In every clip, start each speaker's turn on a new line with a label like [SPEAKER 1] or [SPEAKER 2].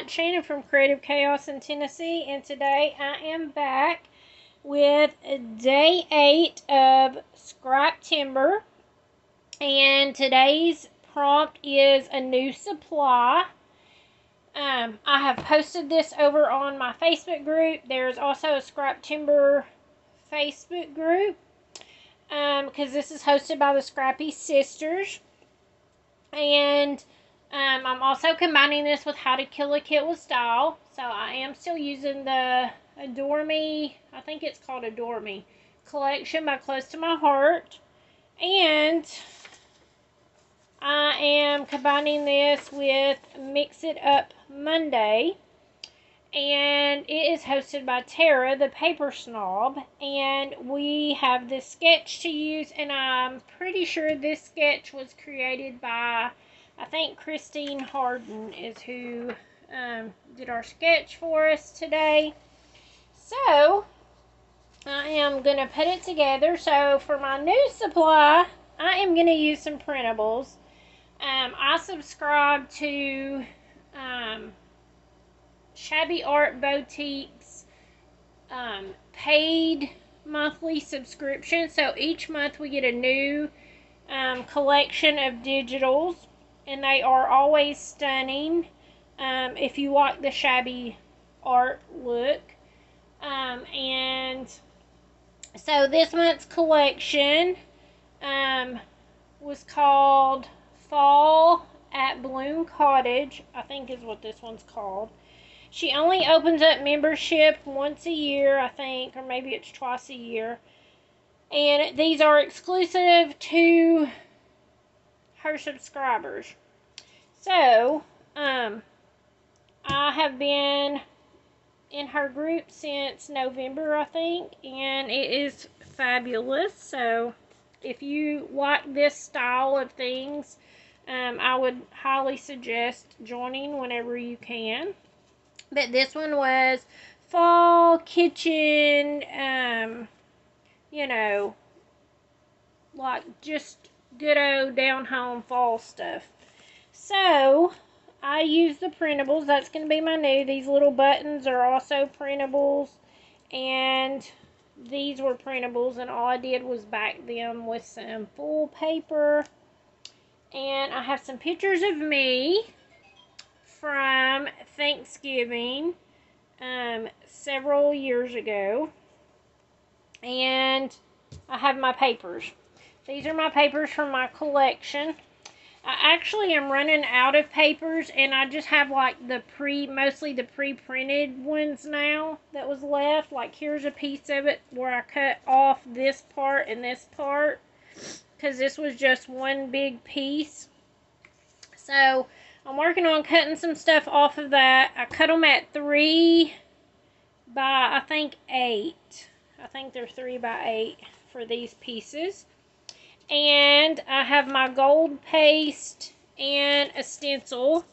[SPEAKER 1] Shannon from Creative Chaos in Tennessee, and today I am back with day 8 of scrap timber, and today's prompt is a new supply. I have posted this over on my Facebook group. There's also a scrap timber Facebook group because this is hosted by the Scrappy Sisters. And I'm also combining this with How to Kill a Kit with Style. So I am still using the Adore Me, I think it's called Adore Me, collection by Close to My Heart. And I am combining this with Mix It Up Monday. And it is hosted by Tara, the Paper Snob. And we have this sketch to use, and I'm pretty sure this sketch was created by, I think Christine Harden is who did our sketch for us today. So, I am going to put it together. So, for my new supply, I am going to use some printables. I subscribe to Shabby Art Boutique's paid monthly subscription. So each month we get a new collection of digitals, and they are always stunning if you like the shabby art look. And so this month's collection was called Fall at Bloom Cottage, I think is what this one's called. She only opens up membership once a year, I think, or maybe it's twice a year. And these are exclusive to her subscribers. So, I have been in her group since November, I think, and it is fabulous. So, if you like this style of things, I would highly suggest joining whenever you can. But this one was fall kitchen, you know, like just good old down home fall stuff. So, I use the printables. That's going to be my new. These little buttons are also printables. And these were printables. And all I did was back them with some full paper. And I have some pictures of me from Thanksgiving several years ago. And I have my papers. These are my papers from my collection. I actually am running out of papers, and I just have like mostly the pre-printed ones now that was left. Like here's a piece of it where I cut off this part and this part, because this was just one big piece. So I'm working on cutting some stuff off of that. I cut them at 3 by, I think, 8. I think they're 3 by 8 for these pieces. And I have my gold paste and a stencil,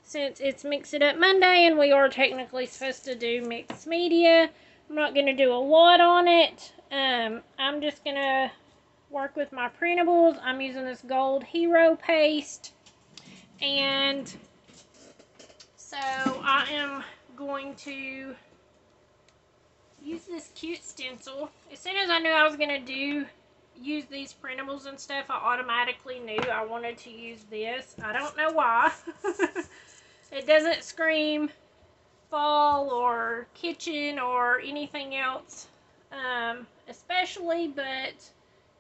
[SPEAKER 1] since it's Mix It Up Monday and we are technically supposed to do mixed media. I'm not going to do a lot on it. I'm just going to work with my printables. I'm using this gold hero paste. And so I am going to use this cute stencil. As soon as I knew I was going to use these printables and stuff, I automatically knew I wanted to use this. I don't know why. It doesn't scream fall or kitchen or anything else especially, but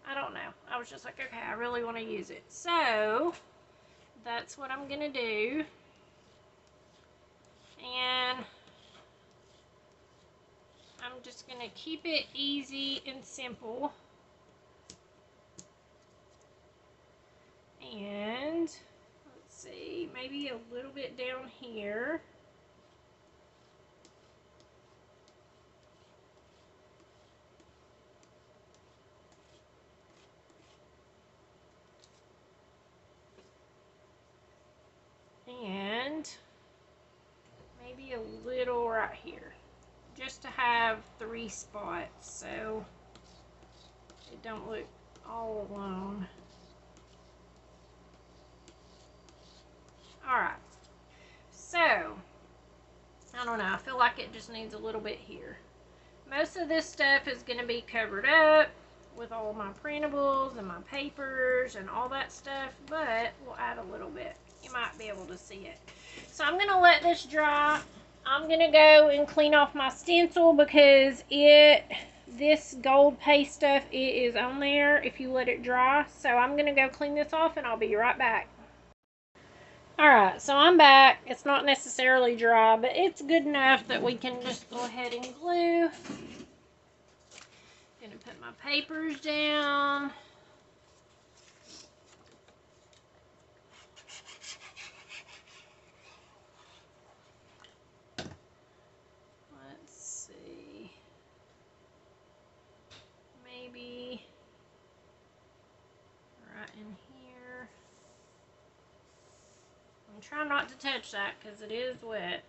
[SPEAKER 1] I don't know. I was just like, okay, I really want to use it. So that's what I'm gonna do. And I'm just gonna keep it easy and simple. And let's see, maybe a little bit down here. And maybe a little right here. Just to have 3 spots so it don't look all alone. Alright, so I don't know, I feel like it just needs a little bit here. Most of this stuff is going to be covered up with all my printables and my papers and all that stuff, but we'll add a little bit. You might be able to see it. So I'm going to let this dry. I'm going to go and clean off my stencil because this gold paste stuff, it is on there if you let it dry. So I'm going to go clean this off and I'll be right back. Alright, so I'm back. It's not necessarily dry, but it's good enough that we can just go ahead and glue. Gonna put my papers down. Let's see. Maybe right in here. I'm trying not to touch that because it is wet.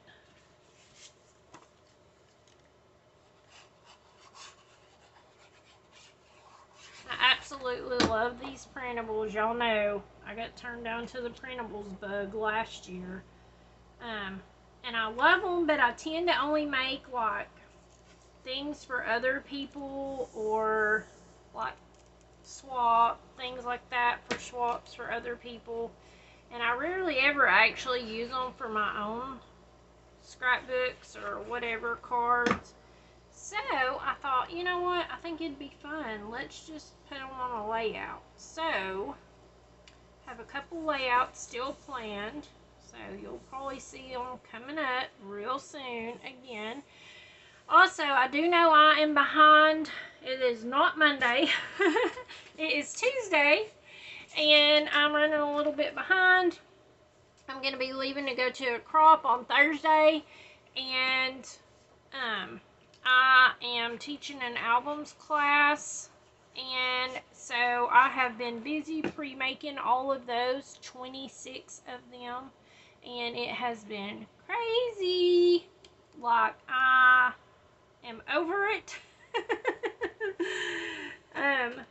[SPEAKER 1] I absolutely love these printables. Y'all know I got turned on to the printables bug last year. And I love them, but I tend to only make like things for other people or like swap, things like that for swaps for other people. And I rarely ever actually use them for my own scrapbooks or whatever, cards. So I thought, you know what, I think it'd be fun. Let's just put them on a layout. So have a couple layouts still planned. So you'll probably see them coming up real soon again. Also, I do know I am behind. It is not Monday. It is Tuesday. And I'm running a little bit behind. I'm going to be leaving to go to a crop on Thursday. And I am teaching an albums class. And so I have been busy pre-making all of those, 26 of them. And it has been crazy. Like, I am over it.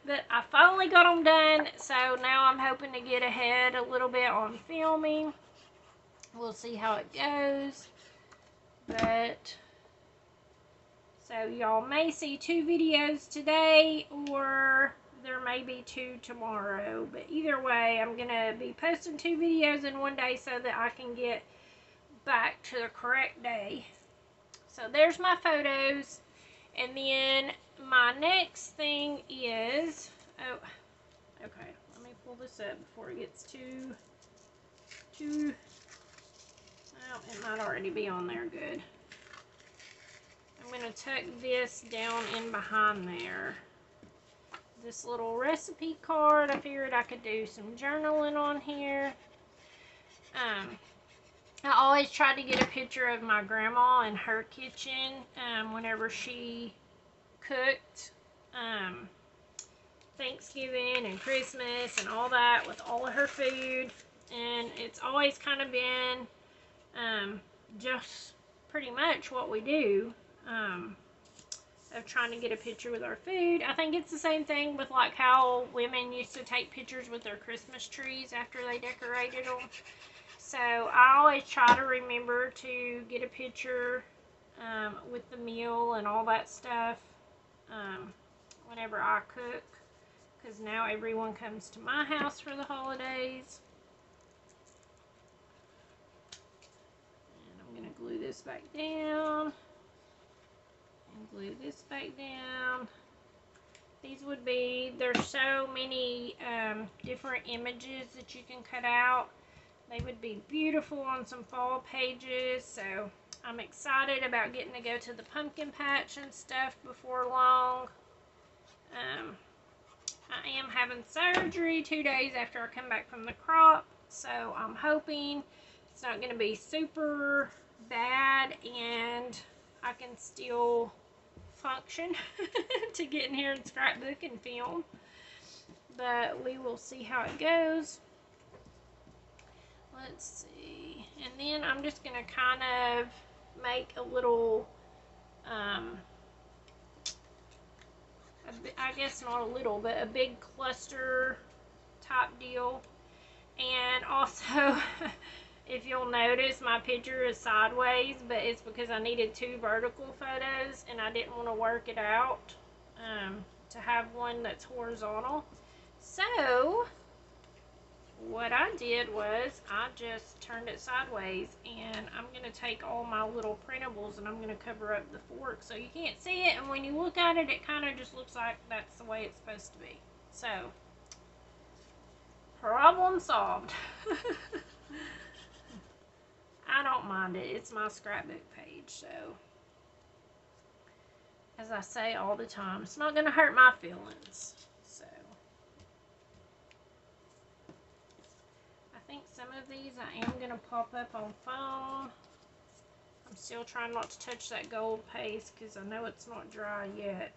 [SPEAKER 1] But I finally got them done, so now I'm hoping to get ahead a little bit on filming. We'll see how it goes. But so y'all may see 2 videos today, or there may be 2 tomorrow. But either way, I'm gonna be posting 2 videos in one day so that I can get back to the correct day. So there's my photos. And then my next thing is, oh, okay, let me pull this up before it gets too, well, it might already be on there good. I'm going to tuck this down in behind there. This little recipe card, I figured I could do some journaling on here. I always try to get a picture of my grandma in her kitchen whenever she cooked Thanksgiving and Christmas and all that with all of her food. And it's always kind of been just pretty much what we do, of trying to get a picture with our food. I think it's the same thing with like how women used to take pictures with their Christmas trees after they decorated them. So I always try to remember to get a picture with the meal and all that stuff whenever I cook, because now everyone comes to my house for the holidays. And I'm going to glue this back down and glue this back down. These would be, there's so many different images that you can cut out. They would be beautiful on some fall pages, so I'm excited about getting to go to the pumpkin patch and stuff before long. I am having surgery 2 days after I come back from the crop, so I'm hoping it's not going to be super bad and I can still function to get in here and scrapbook and film. But we will see how it goes. Let's see. And then I'm just going to kind of make a little, I guess not a little, but a big cluster type deal. And also, If you'll notice, my picture is sideways, but it's because I needed 2 vertical photos and I didn't want to work it out to have one that's horizontal. So what I did was I just turned it sideways, and I'm going to take all my little printables and I'm going to cover up the fork so you can't see it, and when you look at it, it kind of just looks like that's the way it's supposed to be. So, problem solved. I don't mind it. It's my scrapbook page, so as I say all the time, it's not going to hurt my feelings. So I think some of these I am going to pop up on foam. I'm still trying not to touch that gold paste because I know it's not dry yet.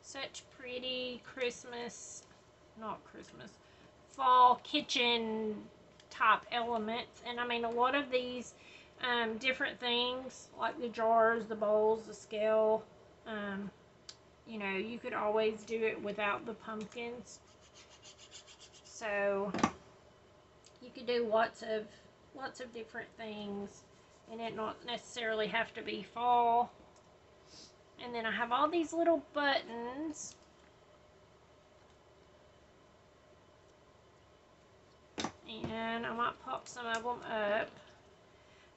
[SPEAKER 1] Such pretty fall kitchen type elements. And I mean, a lot of these different things, like the jars, the bowls, the scale, you know, you could always do it without the pumpkins. So you could do lots of different things, and it not necessarily have to be fall. And then I have all these little buttons. And I might pop some of them up.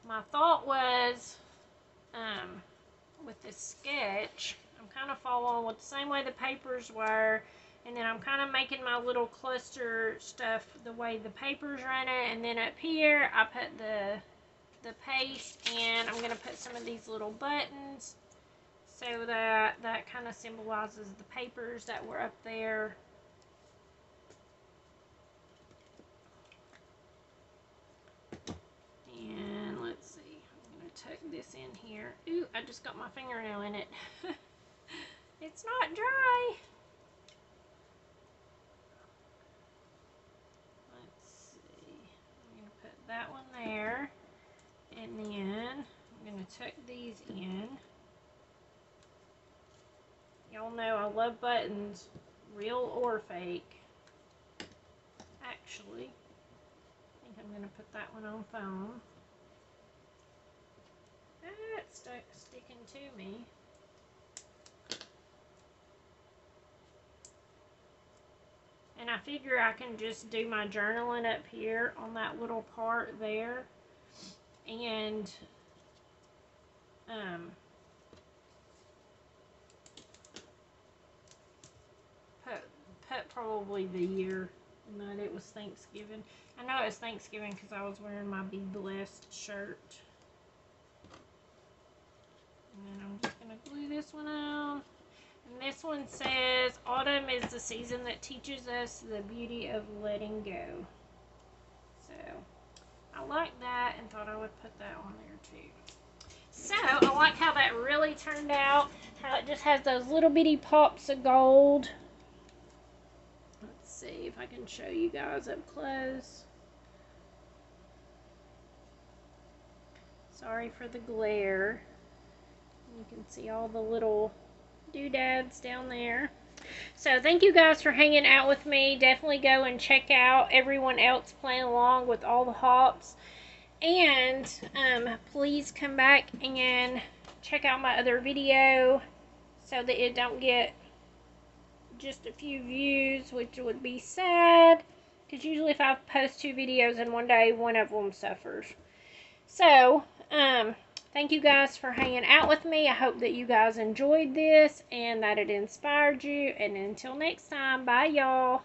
[SPEAKER 1] My thought was, with this sketch, I'm kind of following with the same way the papers were. And then I'm kind of making my little cluster stuff the way the papers run it. And then up here, I put the paste, and I'm going to put some of these little buttons, so that kind of symbolizes the papers that were up there. And let's see, I'm going to tuck this in here. Ooh, I just got my fingernail in it. It's not dry. Let's see, I'm going to put that one there. And then I'm going to tuck these in. Y'all know I love buttons, real or fake. Actually, I think I'm going to put that one on foam. It's sticking to me. And I figure I can just do my journaling up here on that little part there. And put probably the year that it was Thanksgiving. I know it was Thanksgiving because I was wearing my Be Blessed shirt. And then I'm just going to glue this one on. And this one says, autumn is the season that teaches us the beauty of letting go. So, I like that and thought I would put that on there too. So, I like how that really turned out. How it just has those little bitty pops of gold. Let's see if I can show you guys up close. Sorry for the glare. You can see all the little doodads down there. So thank you guys for hanging out with me. Definitely go and check out everyone else playing along with all the hops. And please come back and check out my other video so that it don't get just a few views, which would be sad, because usually if I post 2 videos in one day, one of them suffers. So thank you guys for hanging out with me. I hope that you guys enjoyed this and that it inspired you. And until next time, bye y'all.